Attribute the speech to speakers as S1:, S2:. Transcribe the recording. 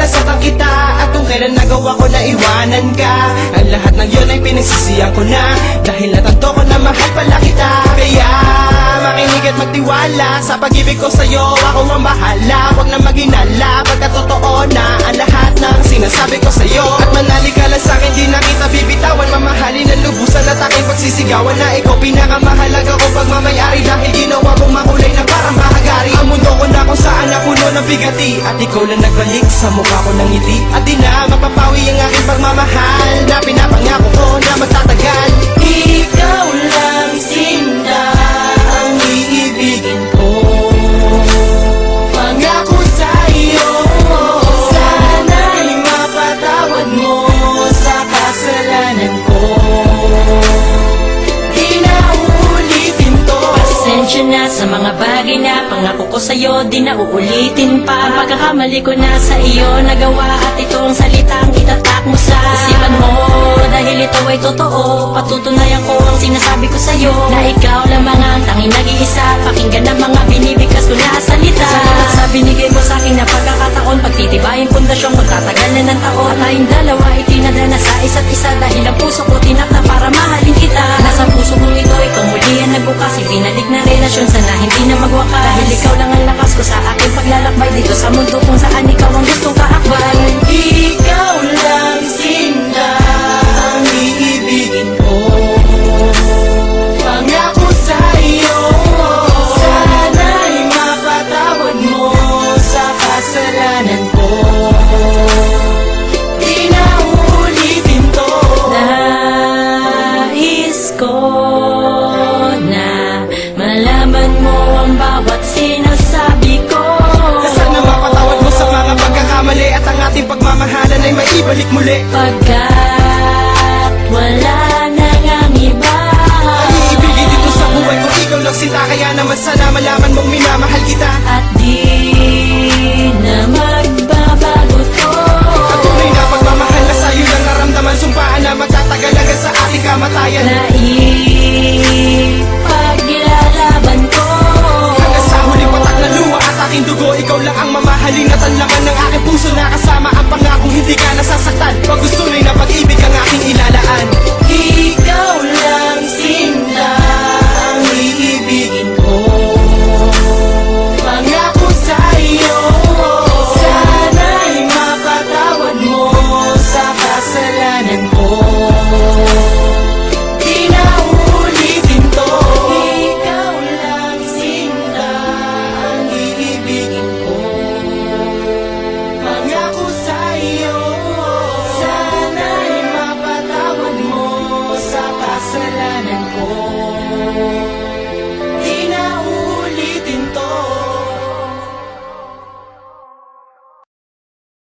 S1: nasaktan kita at kung kailan nagawa ko na iwanan ka. Ang lahat ng yun ay pinagsisiyan ko na, dahil natanto ko na mahal pala kita. Kaya makinig at magtiwala sa pag-ibig ko sa'yo, ako ang bahala. Huwag na maginala pagka totoo na ang lahat ng sinasabi ko sa'yo. At manali ka lang sa'kin, di na kita bibitawan. Mamahalin ang lubusan at aking pagsisigawan na ikaw pinakamahalaga kong pagmamayari, dahil ginawa mong makulay na parang mahagari. Ang mundo ko na kung saan napuno ng bigati, at ikaw lang nagbalik sa mukha ko ng ngiti. At di na mapapawi ang aking pagmamahal na pinapangako ko na magtatagal. Ikaw lang, Sinda, ang iibigin ko. Pangako sa'yo, sana'y mapatawad mo sa kasalanan ko. Di na uulitin to.
S2: Pasensya na sa mga bagay na pangako ko sa'yo, di na uulitin pa. Ang pagkakamali ko na sa iyo nagawa, at itong salitang itatak mo sa isipan mo, dahil ito ay totoo. Patutunayan ko ang sinasabi ko sa'yo, na ikaw lamang ang tanging nag-iisa. Pakinggan ang mga binibigkas ko na salita. Salamat sa binigay mo sa'kin na pagkakataon, pagtitibayin pundasyong magtatagal na ng taon. At tayong dalawa itinadana sa isa't isa, dahil ang puso ko tinakda para mahalin kita. Nasa puso kong ito, ikaw muli ang nagbukas. Ibinalik na relasyon, sana hindi na magwakas, dahil ikaw lang ang lakas ko sa aking paglalakbay dito sa mundo kung saan ikaw ang gustong kaakbay.
S1: Ikaw lang, Sinda, ang iibigin ko. Pangako sa'yo, sana'y mapatawad mo sa kasalanan ko. Di na uulitin to.
S2: Nais ko na malaman mo ang bawat sinasabi ko.
S1: Sana mapatawad mo sa mga pagkakamali, at ang ating pagmamahalan ay maibalik muli.
S2: Pagkat wala na ngang iba,
S1: Iibigin dito sa buhay ko, ikaw lang Sinta. Kaya naman sana malaman mong minamahal kita,
S2: at di na magbabago to.
S1: at tunay na pagmamahal na sa'yo lang naramdaman. Sumpaan na magtatagal hanggang sa ating kamatayan.
S2: Naipaglalaban ko
S1: Hanggang sa huling patak na luha at aking dugo, ikaw lang ang mamahalin at ang laman ng aking puso, na kasama ang pangakong hindi ka nasasaktan. Pag gusto na'y na pag-ibig ang aking ilalaan. Ikaw lang, Sinda, ang iibigin ko. Pangako sa'yo, sana'y mapatawad mo sa kasalanan ko. Di na uulitin to. Ikaw lang, Sinda, ang iibigin ko. Pangako sa'yo, sana'y mapatawad mo sa kasalanan ko.